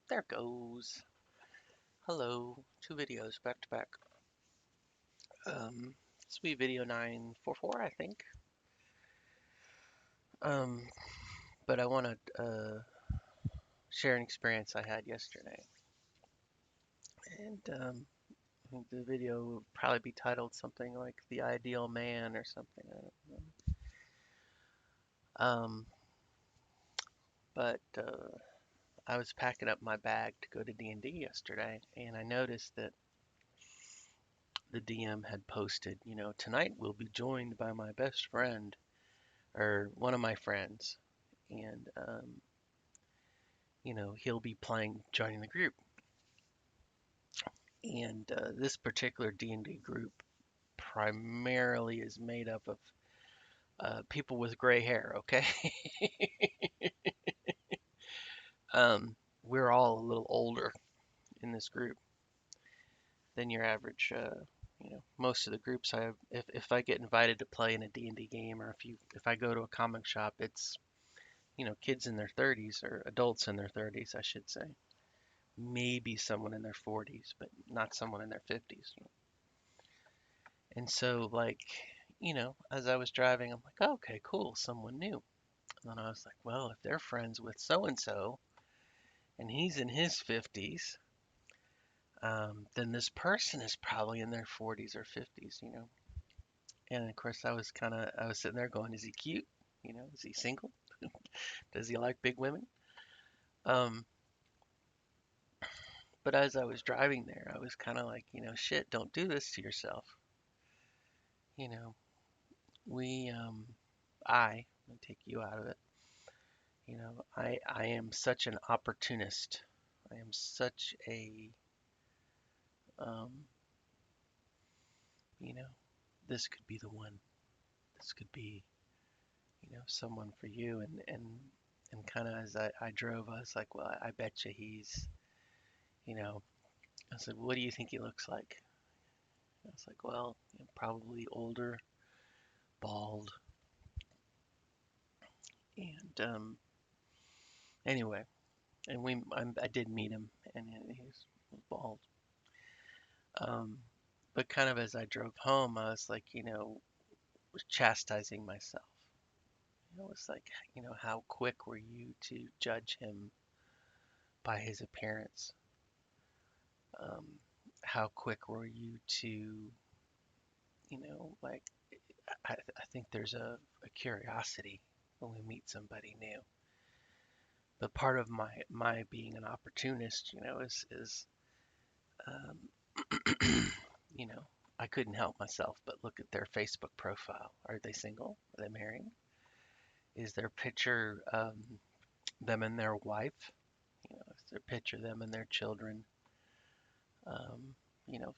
There goes. Hello. Two videos back to back. This will be video 944, I think. Um, but I want to share an experience I had yesterday. And I think the video will probably be titled something like The Ideal Man or something. I don't know. But I was packing up my bag to go to D&D yesterday, and I noticed that the DM had posted, tonight we'll be joined by my best friend or one of my friends, and he'll be playing, joining the group. And this particular D&D group primarily is made up of people with gray hair. Okay, we're all a little older in this group than your average. Most of the groups I have, if I get invited to play in a D&D game, or if I go to a comic shop, it's kids in their 30s or adults in their 30s, I should say. Maybe someone in their 40s, but not someone in their 50s. And so, like, as I was driving, I'm like, oh, okay, cool, someone new. And then I was like, well, if they're friends with so and so, and he's in his 50s, then this person is probably in their 40s or 50s. And of course, I was sitting there going, is he cute? Is he single? Does he like big women? Um, but as I was driving there, I was kind of like, shit, don't do this to yourself. You know, we, I, let me take you out of it. I am such an opportunist. I am such a, um, you know, this could be the one. This could be, someone for you. And kind of as I drove, I was like, well, I bet you he's, you know, I said, what do you think he looks like? I was like, well, probably older, bald. And anyway, and I did meet him, and he was bald. Um, but kind of as I drove home, I was like, was chastising myself. It was like, how quick were you to judge him by his appearance? Um, how quick were you to, like, I think there's a curiosity when we meet somebody new. But part of my being an opportunist, is you know, I couldn't help myself but look at their Facebook profile. Are they single? Are they married? Is their picture them and their wife? Is their picture them and their children? Um, you know,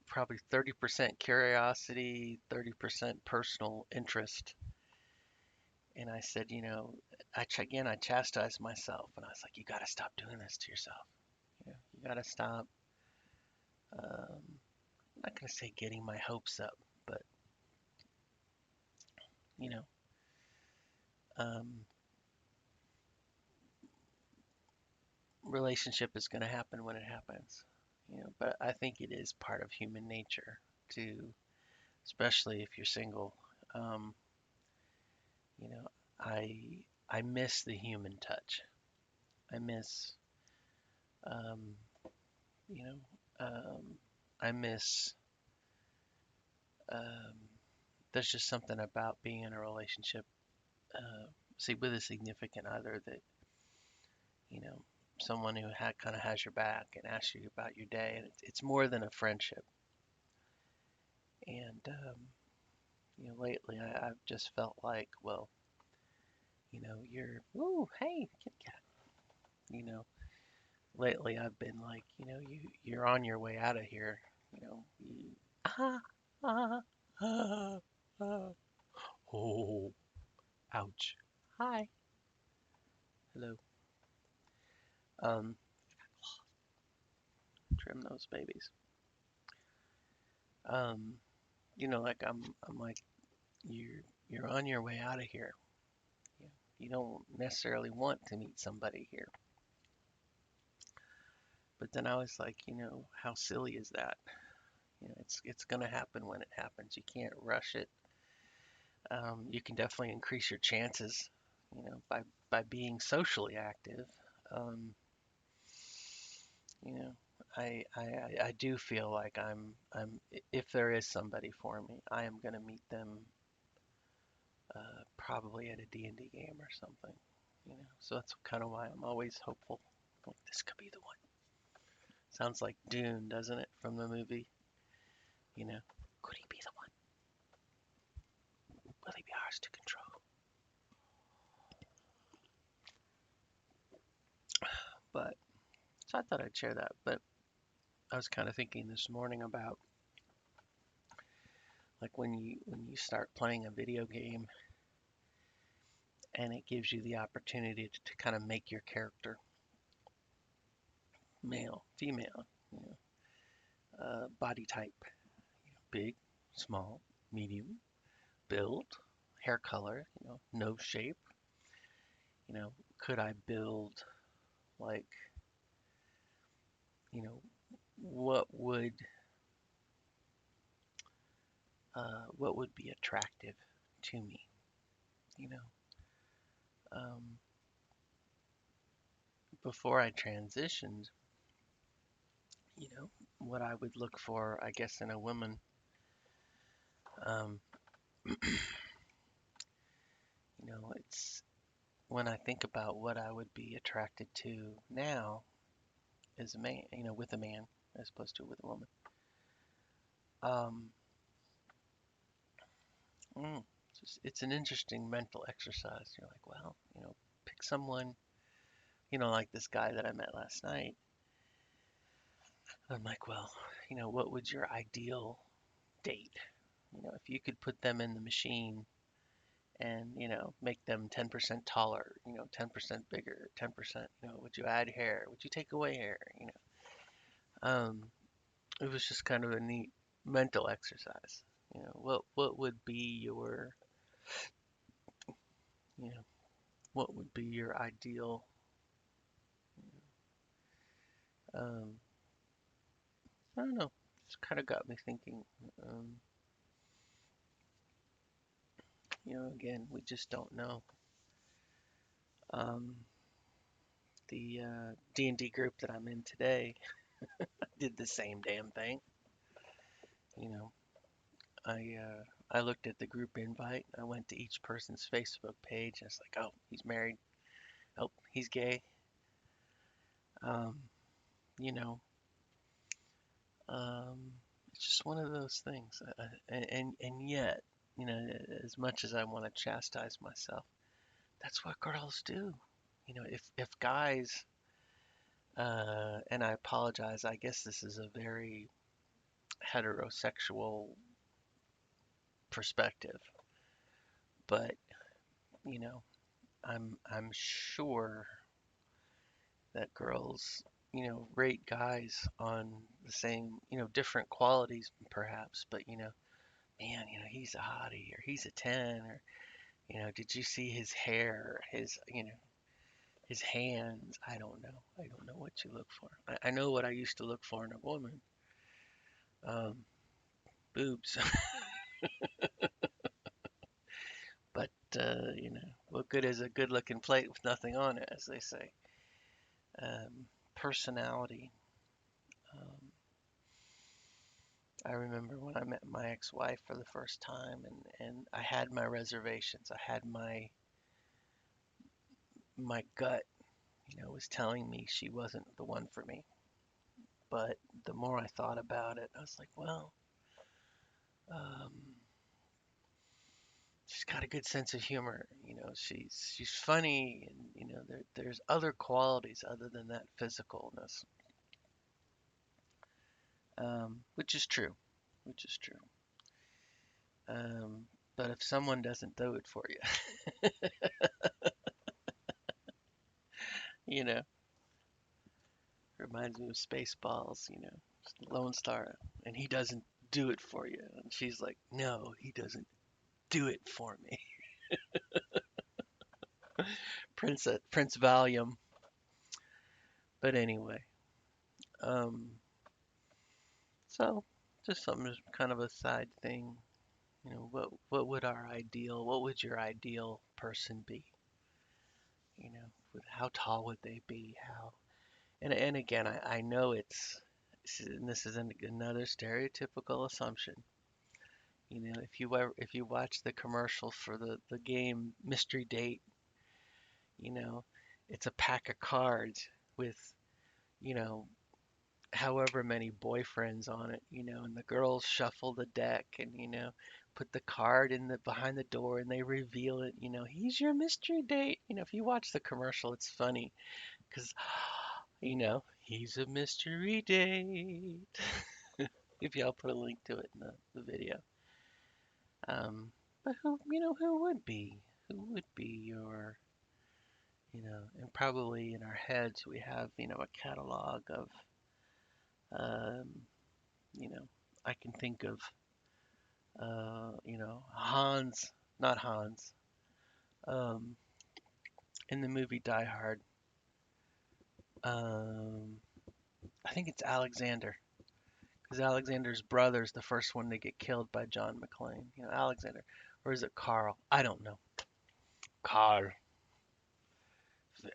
Probably 30% curiosity, 30% personal interest. And I said, again, I chastised myself, and I was like, you got to stop doing this to yourself. You got to stop. I'm not going to say getting my hopes up, but you know, um, relationship is going to happen when it happens. But I think it is part of human nature to, especially if you're single. Um, you know, I miss the human touch. I miss, um, you know, um, I miss. Um, there's just something about being in a relationship, see, with a significant other that you know, someone who kind of has your back and asks you about your day, and it's more than a friendship. And lately I've just felt like, well, ooh, hey, Kit Kat. You know, lately I've been like, you're on your way out of here. You, ah, ah, ah, ah. Oh, ouch. Hi, hello. Um, Trim those babies. Um, like I'm like, you're on your way out of here. You don't necessarily want to meet somebody here. But then I was like, how silly is that? It's gonna happen when it happens. You can't rush it. You can definitely increase your chances, by being socially active. Um, you know, I do feel like if there is somebody for me, I am gonna meet them probably at a D&D game or something. So that's kind of why I'm always hopeful. Like this could be the one. Sounds like Dune, doesn't it, from the movie? You know, could he be the one? Will he be ours to control? But so I thought I'd share that. But I was kind of thinking this morning about like when you start playing a video game and it gives you the opportunity to kind of make your character male, female, body type, big, small, medium, build, hair color, nose shape. Could I build like, what would what would be attractive to me? You know, um, Before I transitioned, what I would look for, I guess, in a woman, um, it's when I think about what I would be attracted to now as a man, with a man as opposed to with a woman. Um, it's an interesting mental exercise. You're like, well, pick someone, like this guy that I met last night. I'm like, well, what would your ideal date? If you could put them in the machine and, make them 10% taller, 10% bigger, 10%, would you add hair? Would you take away hair? It was just kind of a neat mental exercise. What would be you know, what would be your ideal? Um, I don't know. Just kind of got me thinking. Um, Again, we just don't know. Um, the D&D group that I'm in today did the same damn thing. You know, I looked at the group invite. I went to each person's Facebook page. And it's like, oh, he's married. Oh, he's gay. Um, you know, um, it's just one of those things. And yet, as much as I want to chastise myself, that's what girls do. If guys, and I apologize, I guess this is a very heterosexual perspective, but you know, I'm sure that girls, rate guys on the same, different qualities perhaps, but man, he's a hottie or he's a 10 or did you see his hair, his hands? I don't know. I don't know what you look for. I know what I used to look for in a woman. Um, Boobs. But what good is a good-looking plate with nothing on it, as they say. Personality. Um, I remember when I met my ex-wife for the first time, and I had my reservations. I had my gut, was telling me she wasn't the one for me. But the more I thought about it, I was like, well, um, she's got a good sense of humor. She's funny, and there's other qualities other than that physicalness, which is true, which is true. But if someone doesn't do it for you, you know, reminds me of Spaceballs, Lone Star, and he doesn't do it for you, and she's like, no, he doesn't do it for me. Prince Valium. But anyway, Um, so just something, just kind of a side thing. What would our ideal, what would your ideal person be? How tall would they be? And again, I know and this is another stereotypical assumption. If you watch the commercial for the game Mystery Date, you know, it's a pack of cards with, you know, however many boyfriends on it, and the girls shuffle the deck and, put the card in the behind the door and they reveal it, he's your mystery date. If you watch the commercial, it's funny because, he's a mystery date. If y'all put a link to it in the video. But who would be? Who would be your, and probably in our heads we have, a catalog of, um, you know, I can think of, Hans, not Hans, um, in the movie Die Hard. Um, I think it's Alexander, because Alexander's brother's the first one to get killed by John McClane. Alexander, or is it Carl? I don't know. Carl,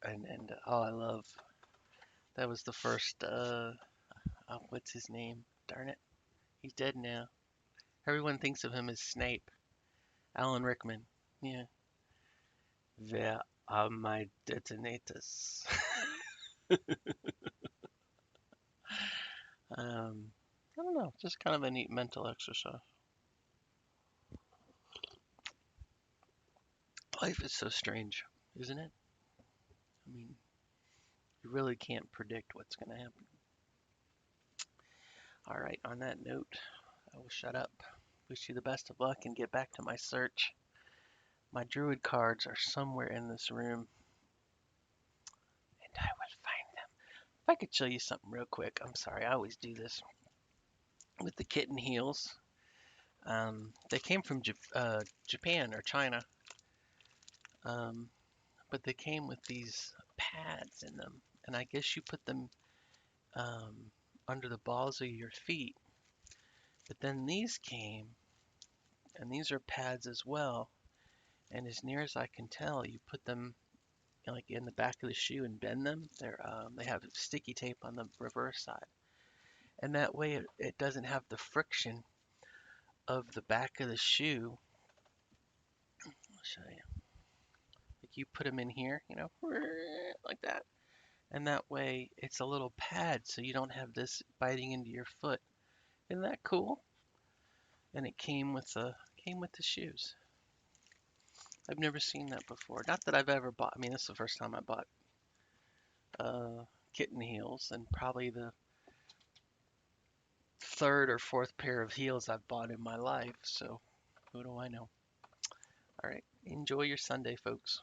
and oh, I love that was the first. What's his name? Darn it, he's dead now. Everyone thinks of him as Snape. Alan Rickman. Yeah. Where are my detonators? I don't know, just kind of a neat mental exercise. Life is so strange, isn't it? I mean, you really can't predict what's going to happen. All right, on that note, I will shut up. Wish you the best of luck and get back to my search. My druid cards are somewhere in this room, and I will find them. If I could show you something real quick, I'm sorry, I always do this. With the kitten heels, they came from Japan or China, um, but they came with these pads in them, and I guess you put them um, under the balls of your feet. But then these came, and these are pads as well. And as near as I can tell, you put them like in the back of the shoe and bend them. They have sticky tape on the reverse side, and that way it doesn't have the friction of the back of the shoe. I'll show you. Like you put them in here, like that. And that way it's a little pad so you don't have this biting into your foot. Isn't that cool? And it came with the shoes. I've never seen that before. Not that I've ever bought. I mean, this is the first time I bought kitten heels, and probably the third or fourth pair of heels I've bought in my life. So who do I know? All right, enjoy your Sunday, folks.